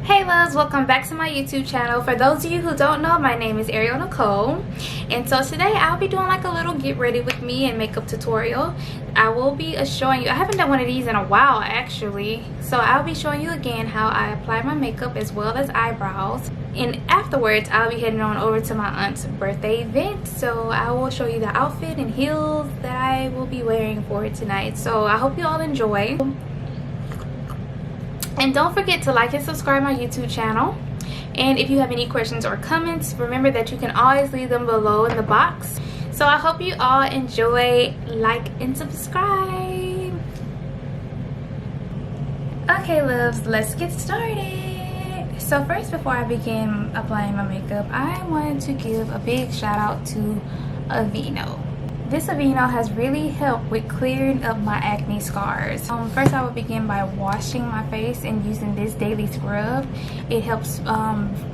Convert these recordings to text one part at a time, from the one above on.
Hey loves, welcome back to my YouTube channel. For those of you who don't know, my name is Ariel Nichole, and so today I'll be doing like a little get ready with me and makeup tutorial. I will be showing you, I haven't done one of these in a while actually, so I'll be showing you again how I apply my makeup as well as eyebrows, and afterwards I'll be heading on over to my aunt's birthday event, so I will show you the outfit and heels that I will be wearing for it tonight. So I hope you all enjoy. And don't forget to like and subscribe my YouTube channel. And if you have any questions or comments, remember that you can always leave them below in the box. So I hope you all enjoy, like, and subscribe. Okay loves, let's get started. So first, before I begin applying my makeup, I wanted to give a big shout out to Aveeno. This Aveeno has really helped with clearing up my acne scars. First, I will begin by washing my face and using this daily scrub. It helps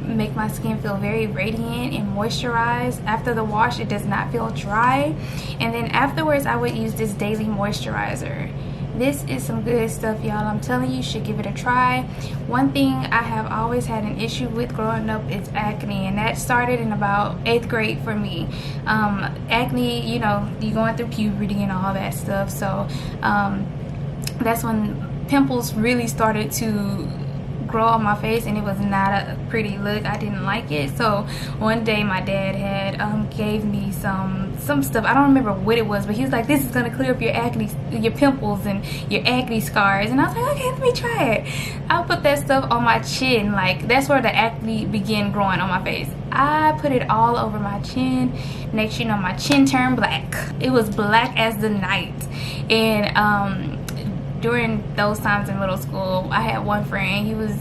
make my skin feel very radiant and moisturized. After the wash, it does not feel dry. And then afterwards, I would use this daily moisturizer. This is some good stuff, y'all. I'm telling you, you should give it a try. One thing I have always had an issue with growing up is acne, and that started in about 8th grade for me. Acne, you know, you're going through puberty and all that stuff, so that's when pimples really started to grow on my face, and it was not a pretty look. I didn't like it. So one day my dad had gave me some stuff. I don't remember what it was, but he was like, this is gonna clear up your acne, your pimples and your acne scars. And I was like, okay, let me try it. I'll put that stuff on my chin. Like, that's where the acne began growing on my face. I put it all over my chin. Next, you know, my chin turned black. It was black as the night. And during those times in middle school, I had one friend. He was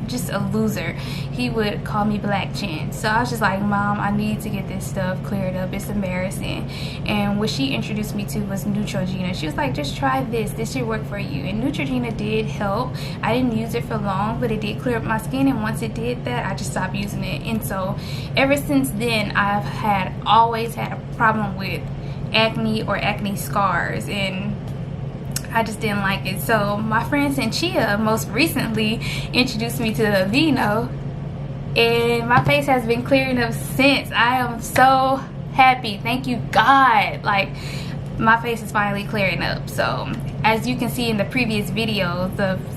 just a loser. He would call me Black Chin. So I was just like, Mom, I need to get this stuff cleared up. It's embarrassing. And what she introduced me to was Neutrogena. She was like, just try this. This should work for you. And Neutrogena did help. I didn't use it for long, but it did clear up my skin. And once it did that, I just stopped using it. And so ever since then, I've always had a problem with acne or acne scars, and I just didn't like it. So my friend Sanchia most recently introduced me to the Aveeno, and my face has been clearing up since. I am so happy. Thank you, God. Like, my face is finally clearing up. So as you can see in the previous video,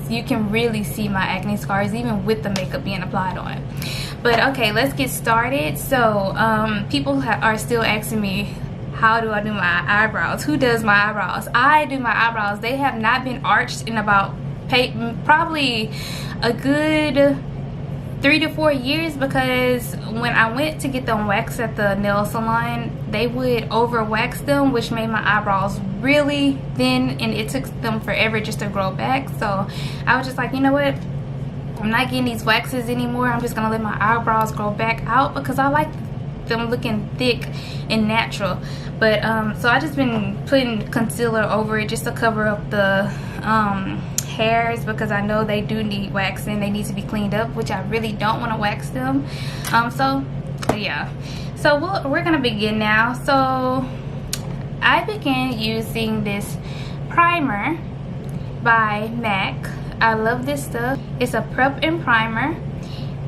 you can really see my acne scars even with the makeup being applied on. But okay, let's get started. So people are still asking me, how do I do my eyebrows? Who does my eyebrows? I do my eyebrows. They have not been arched in about probably a good 3 to 4 years, because when I went to get them waxed at the nail salon, they would over wax them, which made my eyebrows really thin, and it took them forever just to grow back. So I was just like, you know what? I'm not getting these waxes anymore. I'm just gonna let my eyebrows grow back out because I like them looking thick and natural. But so I just been putting concealer over it just to cover up the hairs, because I know they do need waxing. They need to be cleaned up, which I really don't want to wax them. So yeah, so we're gonna begin now. So I began using this primer by MAC. I love this stuff. It's a prep and primer.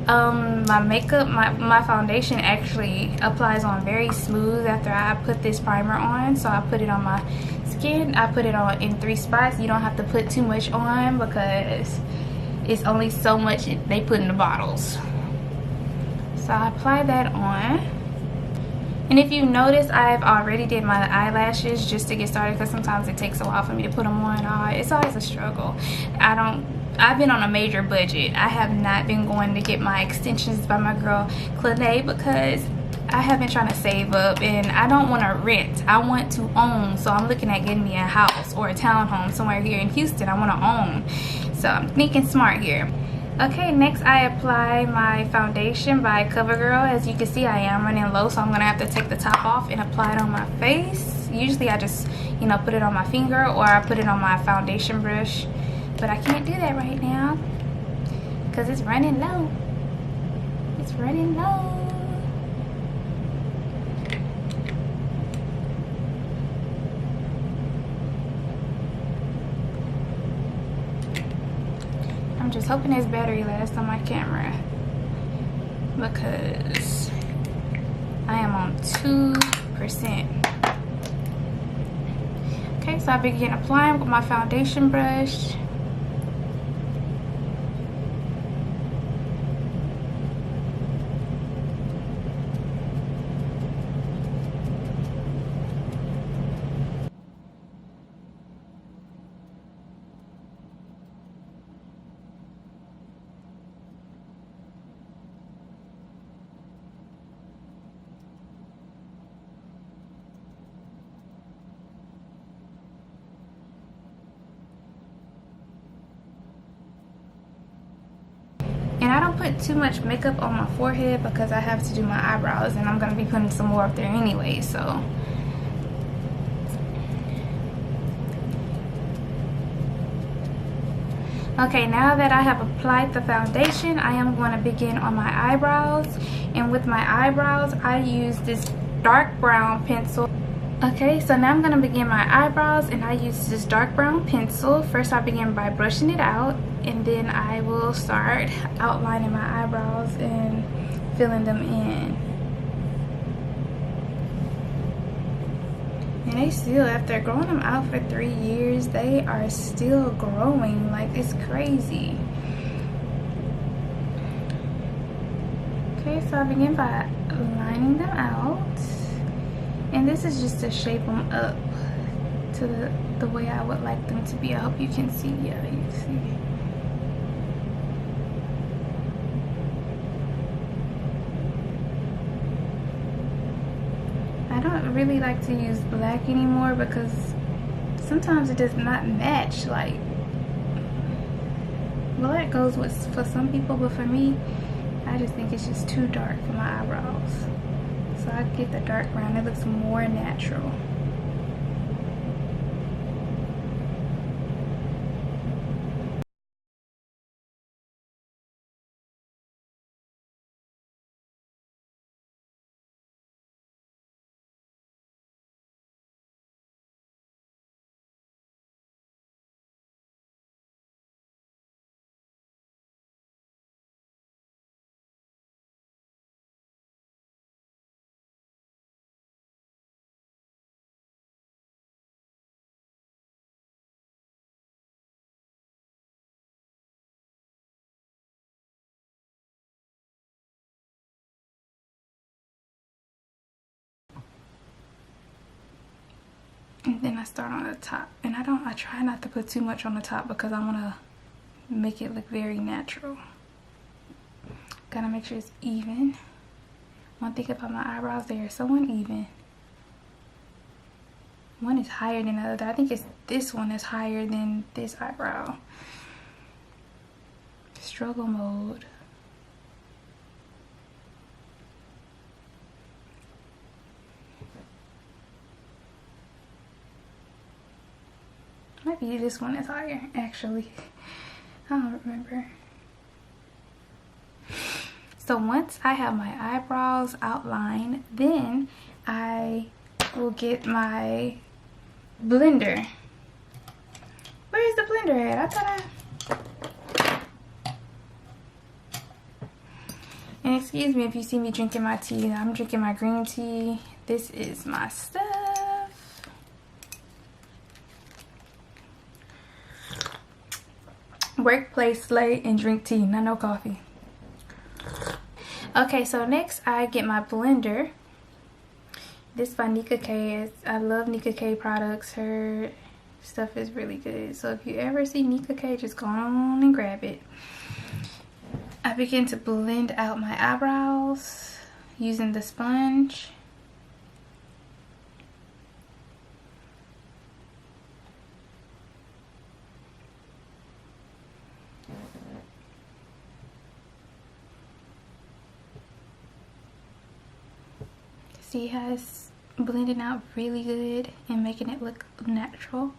My makeup, my foundation actually applies on very smooth after I put this primer on. So I put it on my skin. I put it on in 3 spots. You don't have to put too much on because it's only so much they put in the bottles. So I apply that on. And if you notice, I've already did my eyelashes just to get started, because sometimes it takes a while for me to put them on. It's always a struggle. I've been on a major budget. I have not been going to get my extensions by my girl Clanay because I have been trying to save up, and I don't want to rent. I want to own. So I'm looking at getting me a house or a townhome somewhere here in Houston. I want to own. So I'm thinking smart here. Okay, next I apply my foundation by Covergirl. As you can see, I am running low, so I'm going to have to take the top off and apply it on my face. Usually I just, you know, put it on my finger or I put it on my foundation brush. But I can't do that right now because it's running low. It's running low. I'm just hoping this battery lasts on my camera because I am on 2%. Okay, so I begin applying with my foundation brush. And I don't put too much makeup on my forehead because I have to do my eyebrows, and I'm going to be putting some more up there anyway, so. Okay, now that I have applied the foundation, I am going to begin on my eyebrows. And with my eyebrows, I use this dark brown pencil. Okay, so now I'm going to begin my eyebrows, and I use this dark brown pencil. First, I begin by brushing it out, and then I will start outlining my eyebrows and filling them in. And they still, after growing them out for 3 years, they are still growing. Like, it's crazy. Okay, so I begin by lining them out. And this is just to shape them up to the way I would like them to be. I hope you can see. Yeah, you can see. I don't really like to use black anymore because sometimes it does not match. Like, well, that goes with for some people, but for me, I just think it's just too dark for my eyebrows. So I get the dark brown. It looks more natural. And then I start on the top, and I try not to put too much on the top because I want to make it look very natural. Gotta make sure it's even. One thing about my eyebrows, they are so uneven. One is higher than the other. I think it's this one is higher than this eyebrow. Struggle mode. Maybe this one is higher, actually. I don't remember. So once I have my eyebrows outlined, then I will get my blender. Where is the blender at? I thought And excuse me if you see me drinking my tea. I'm drinking my green tea. This is my stuff. Workplace slay and drink tea, not no coffee. Okay, so next I get my blender. This by Nicka K. I love Nicka K products. Her stuff is really good. So if you ever see Nicka K, just go on and grab it. I begin to blend out my eyebrows using the sponge. See how it's blending out really good and making it look natural.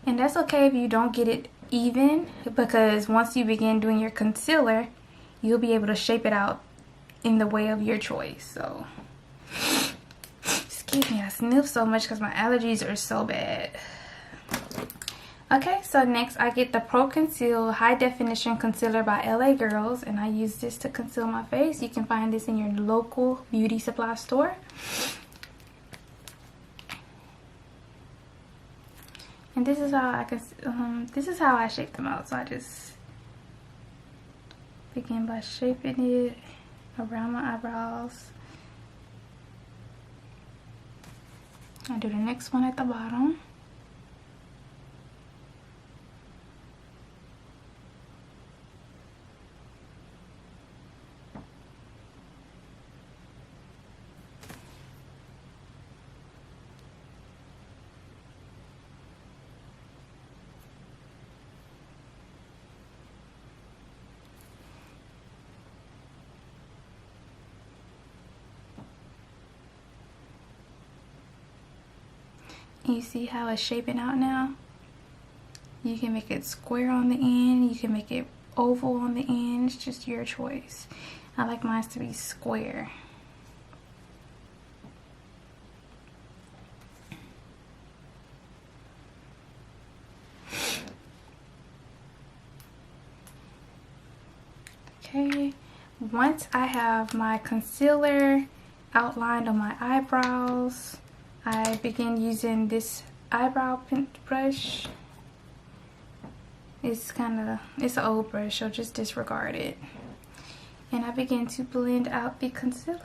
And that's okay if you don't get it even, because once you begin doing your concealer, you'll be able to shape it out in the way of your choice. So excuse me, I sniff so much because my allergies are so bad. Okay, so next I get the Pro Conceal High Definition Concealer by LA Girls, and I use this to conceal my face. You can find this in your local beauty supply store. And this is how I can this is how I shape them out. So I just begin by shaping it around my eyebrows. I do the next one at the bottom. You see how it's shaping out now? You can make it square on the end, you can make it oval on the end. It's just your choice. I like mine to be square. Okay, once I have my concealer outlined on my eyebrows, I begin using this eyebrow brush. It's an old brush, so just disregard it. And I begin to blend out the concealer.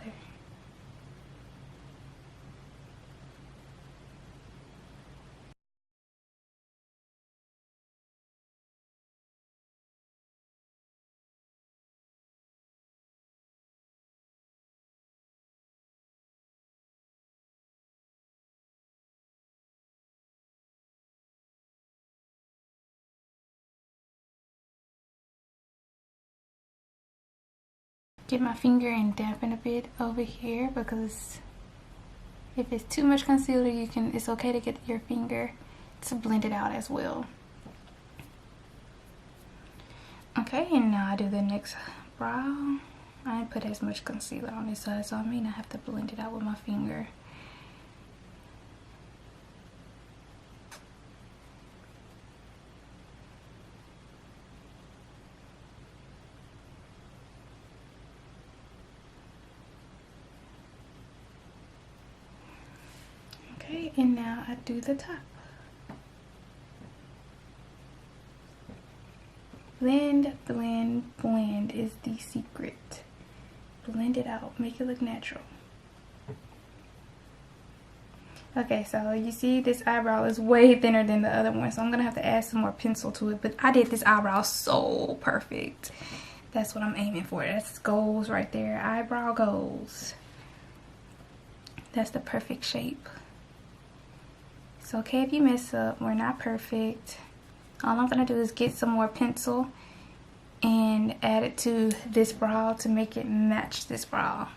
Get my finger and dampen a bit over here, because if it's too much concealer, it's okay to get your finger to blend it out as well. Okay, and now I do the next brow. I didn't put as much concealer on this side, so I may not have to blend it out with my finger. Okay, and now I do the top. Blend, blend, blend is the secret. Blend it out, make it look natural. Okay, so you see this eyebrow is way thinner than the other one, so I'm gonna have to add some more pencil to it, but I did this eyebrow so perfect. That's what I'm aiming for. That's goals right there. Eyebrow goals. That's the perfect shape. It's okay if you mess up. We're not perfect. All I'm gonna do is get some more pencil and add it to this brow to make it match this brow.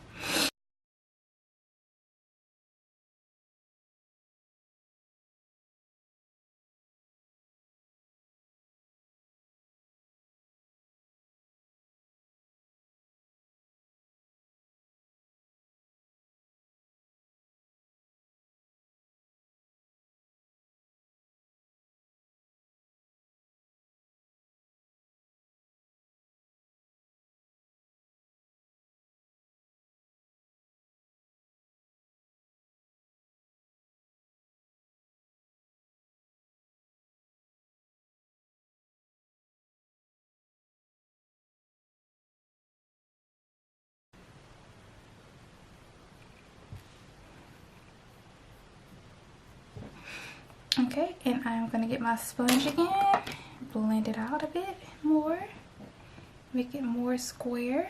Okay, and I'm gonna get my sponge again, blend it out a bit more, make it more square.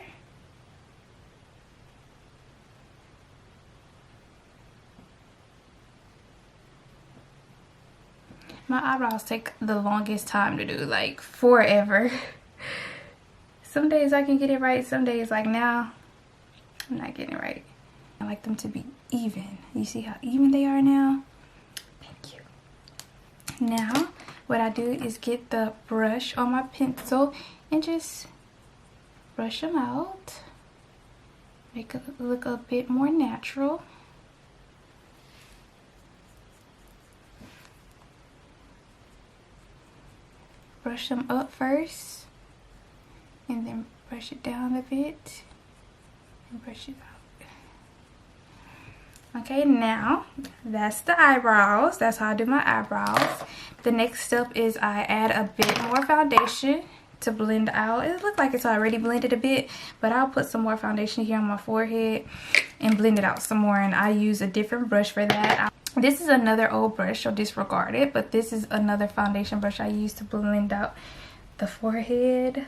My eyebrows take the longest time to do, like forever. Some days I can get it right, some days like now, I'm not getting it right. I like them to be even. You see how even they are now? Thank you. Now, what I do is get the brush on my pencil and just brush them out. Make it look a bit more natural. Brush them up first, and then brush it down a bit, and brush it out. Okay, now that's the eyebrows. That's how I do my eyebrows. The next step is I add a bit more foundation to blend out. It looks like it's already blended a bit, but I'll put some more foundation here on my forehead and blend it out some more, and I use a different brush for that. This is another old brush, so disregard it, but this is another foundation brush I use to blend out the forehead.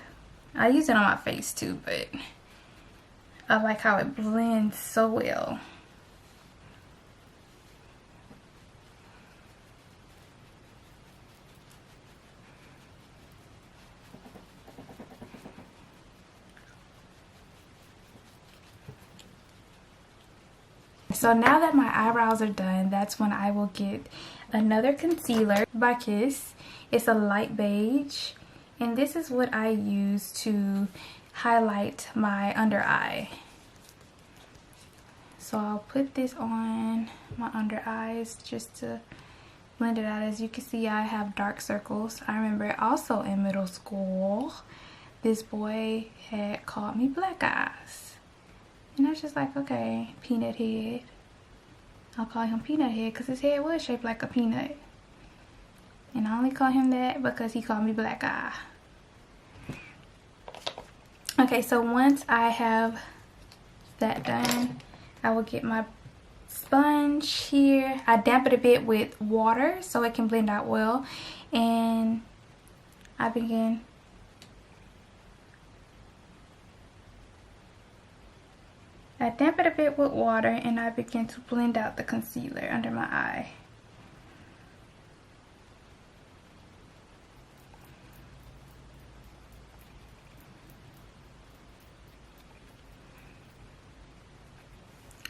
I use it on my face too, but I like how it blends so well. So now that my eyebrows are done, that's when I will get another concealer by Kiss. It's a light beige, and this is what I use to highlight my under eye. So I'll put this on my under eyes just to blend it out. As you can see, I have dark circles. I remember also in middle school, this boy had called me black eyes. And I was just like, okay, peanut head. I'll call him peanut head because his head was shaped like a peanut. And I only call him that because he called me black eye. Okay, so once I have that done, I will get my sponge here. I damp it a bit with water so it can blend out well. And I begin I damp it a bit with water, and I begin to blend out the concealer under my eye.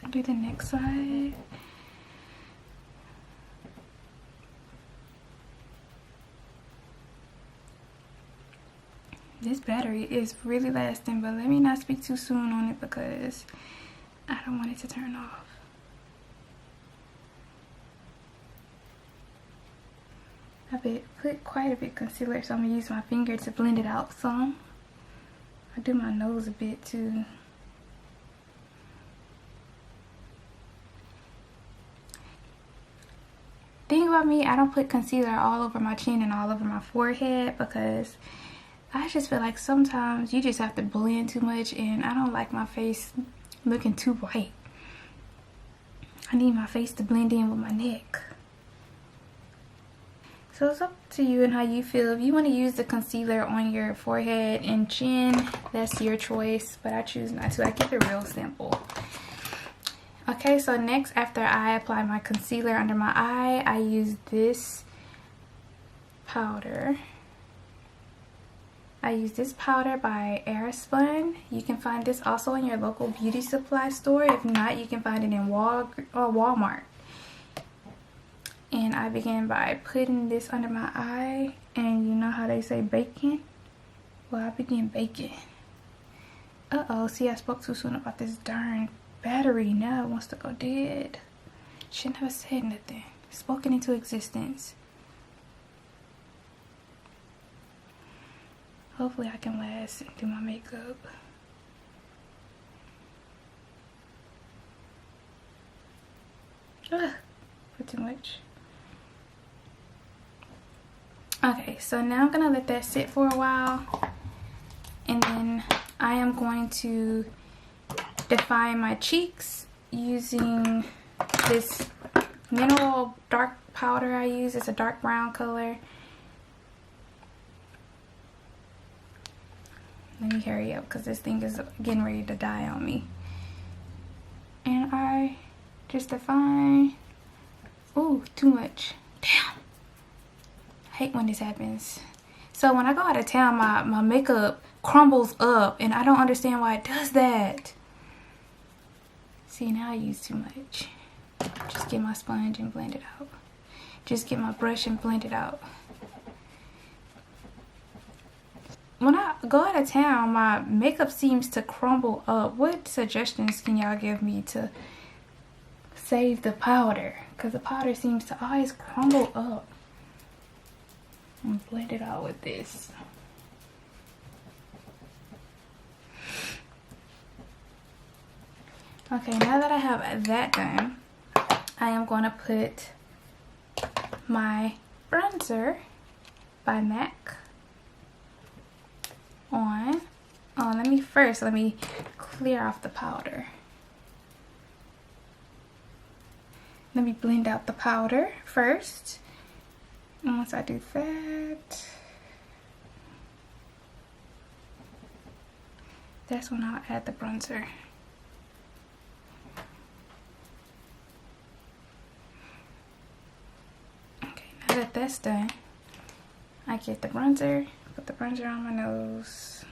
I'll do the next side. This battery is really lasting, but let me not speak too soon on it because I don't want it to turn off. I put quite a bit of concealer, so I'm going to use my finger to blend it out some. I do my nose a bit too. Thing about me, I don't put concealer all over my chin and all over my forehead because I just feel like sometimes you just have to blend too much, and I don't like my face looking too white. I need my face to blend in with my neck. So it's up to you and how you feel. If you want to use the concealer on your forehead and chin, that's your choice, but I choose not to. I keep it real simple. Okay, so next, after I apply my concealer under my eye, I use this powder. I use this powder by Airspun. You can find this also in your local beauty supply store. If not, you can find it in Walmart. And I begin by putting this under my eye. And you know how they say baking? Well, I begin baking. Uh-oh, see, I spoke too soon about this darn battery. Now it wants to go dead. Shouldn't have said nothing. Spoken into existence. Hopefully I can last and do my makeup. Ugh, put too much. Okay, so now I'm gonna let that sit for a while, and then I am going to define my cheeks using this mineral dark powder I use. It's a dark brown color. Let me hurry up because this thing is getting ready to die on me. And I just define. Ooh, too much. Damn. I hate when this happens. So when I go out of town, my makeup crumbles up, and I don't understand why it does that. See, now I use too much. Just get my sponge and blend it out. Just get my brush and blend it out. when I go out of town, my makeup seems to crumble up. What suggestions can y'all give me to save the powder? Because the powder seems to always crumble up. And blend it out with this. Okay, now that I have that done, I am going to put my bronzer by MAC on. Oh, let me clear off the powder. Let me blend out the powder first. And once I do that, that's when I'll add the bronzer. Okay, now that that's done, I get the bronzer, put the bronzer on my nose.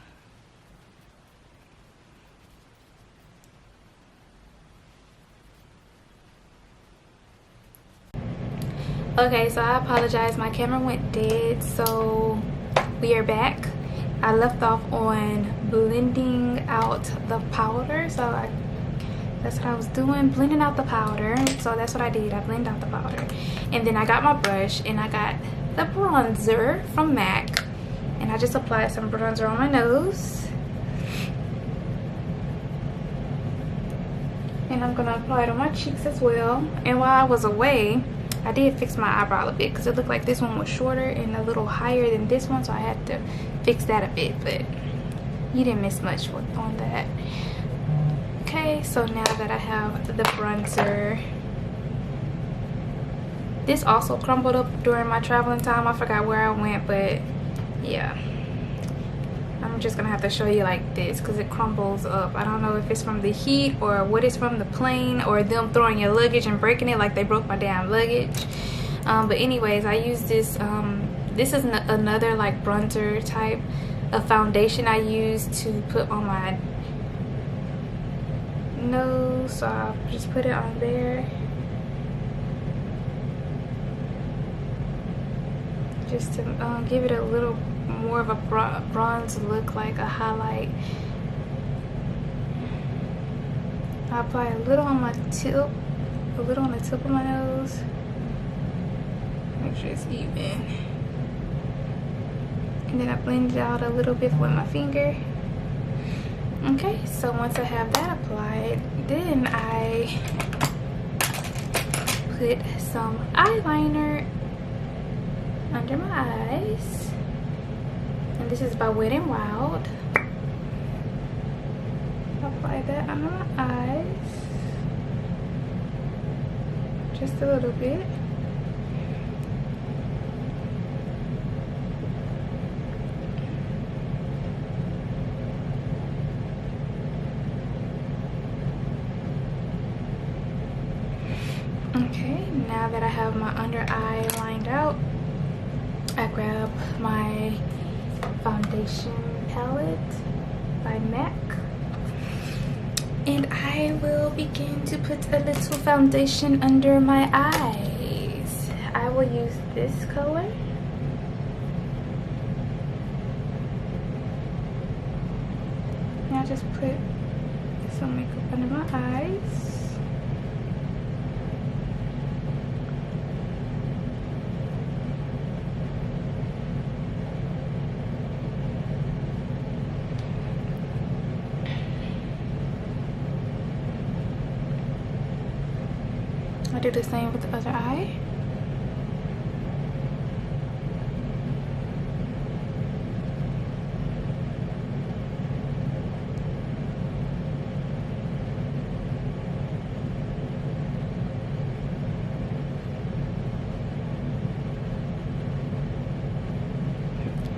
Okay, so I apologize, my camera went dead, so we are back. I left off on blending out the powder, so that's what I was doing, blending out the powder. So that's what I did, I blended out the powder. And then I got my brush and I got the bronzer from MAC. And I just applied some bronzer on my nose. And I'm gonna apply it on my cheeks as well. And while I was away, I did fix my eyebrow a bit because it looked like this one was shorter and a little higher than this one, so I had to fix that a bit, but you didn't miss much on that. Okay, so now that I have the bronzer, this also crumbled up during my traveling time. I forgot where I went, but yeah, I'm just gonna have to show you like this because it crumbles up. I don't know if it's from the heat or what it's from the plane or them throwing your luggage and breaking it like they broke my damn luggage. But anyways, I use this. This is another like bronzer type of foundation I use to put on my nose. So I'll just put it on there. Just to give it a little more of a bronze look, like a highlight. I apply a little on my tip, a little on the tip of my nose. Make sure it's even. And then I blend it out a little bit with my finger. Okay, so once I have that applied, then I put some eyeliner under my eyes. And this is by Wet n Wild. Apply that under my eyes. Just a little bit. Okay, now that I have my under eye lined out, I grab my foundation palette by MAC and I will begin to put a little foundation under my eyes. I will use this color. Now just put some makeup under my eyes. I'll do the same with the other eye.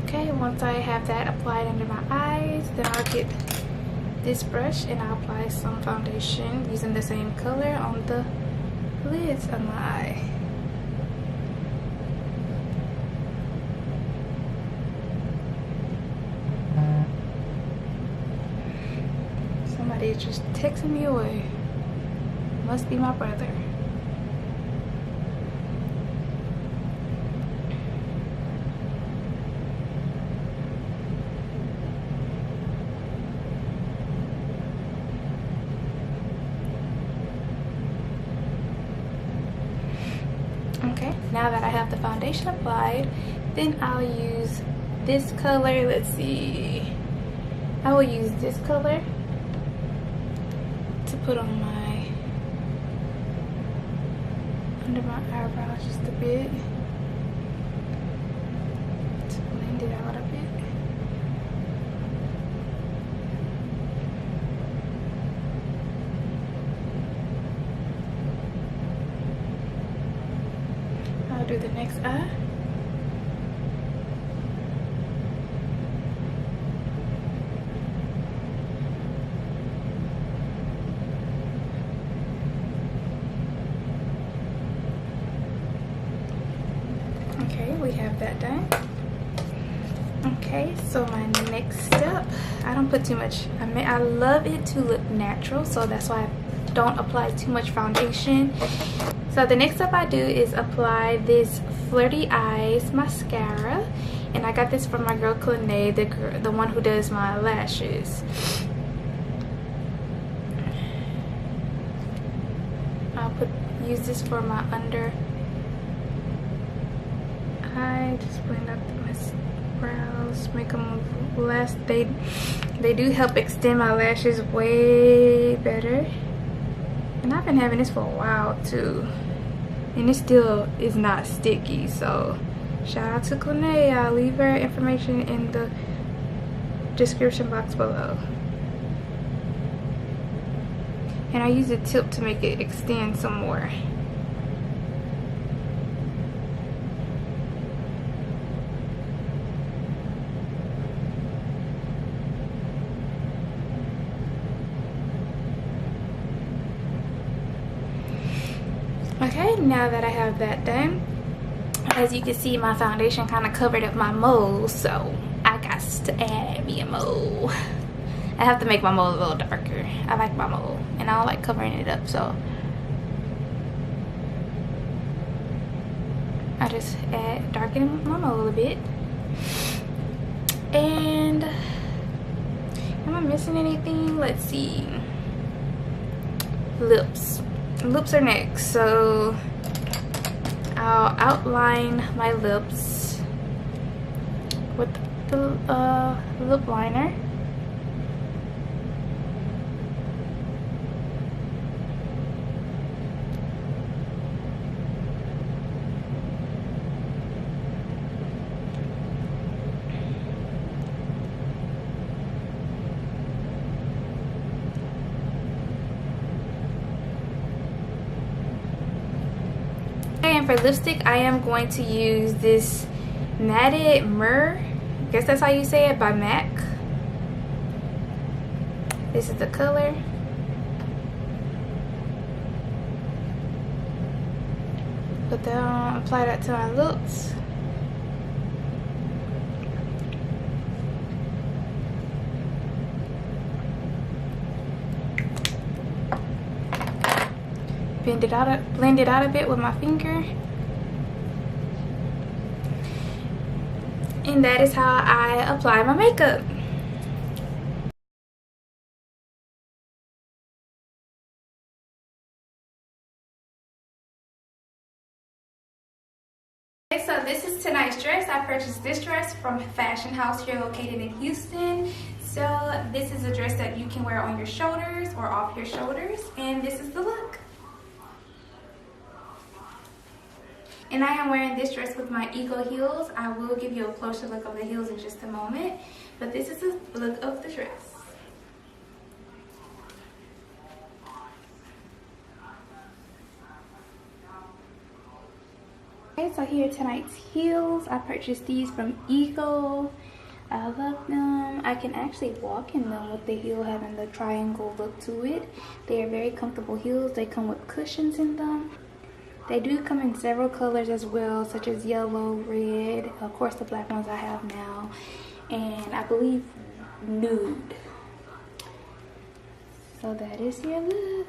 Okay, once I have that applied under my eyes, then I'll get this brush and I'll apply some foundation using the same color on the lids of my eye. Somebody is just texting me away. Must be my brother. now that I have the foundation applied, then I'll use this color. Let's see. I will use this color to put on under my eyebrows just a bit. To blend it out a bit. I'll do the next eye. Okay, we have that done. Okay, so my next step, I don't put too much. I love it to look natural, so that's why I don't apply too much foundation. So the next step I do is apply this Flirty Eyes mascara, and I got this from my girl Clanay, the one who does my lashes. I'll use this for my under eye, just blend up my brows, make them last. They do help extend my lashes way better, and I've been having this for a while too, and it still is not sticky. So shout out to Clanay. I'll leave her information in the description box below. And I use a tip to make it extend some more. Okay, now that I have that done, as you can see, my foundation kind of covered up my mole, so I got to add me a mole. I have to make my mole a little darker. I like my mole, and I don't like covering it up, so I just darken my mole a bit. And am I missing anything? Let's see. Lips are next, so I'll outline my lips with the lip liner. And for lipstick, I am going to use this Matted Myrrh, I guess that's how you say it, by MAC. This is the color. Put that on, apply that to my lips. Blend it out a bit with my finger. And that is how I apply my makeup. Okay, so this is tonight's dress. I purchased this dress from Fashion House here located in Houston. So this is a dress that you can wear on your shoulders or off your shoulders, and this is the look. And I am wearing this dress with my Eagle heels. I will give you a closer look of the heels in just a moment, but this is the look of the dress. Okay, so here are tonight's heels. I purchased these from Eagle. I love them. I can actually walk in them with the heel having the triangle look to it. They are very comfortable heels. They come with cushions in them. They do come in several colors as well, such as yellow, red, of course the black ones I have now, and I believe nude. So that is your look.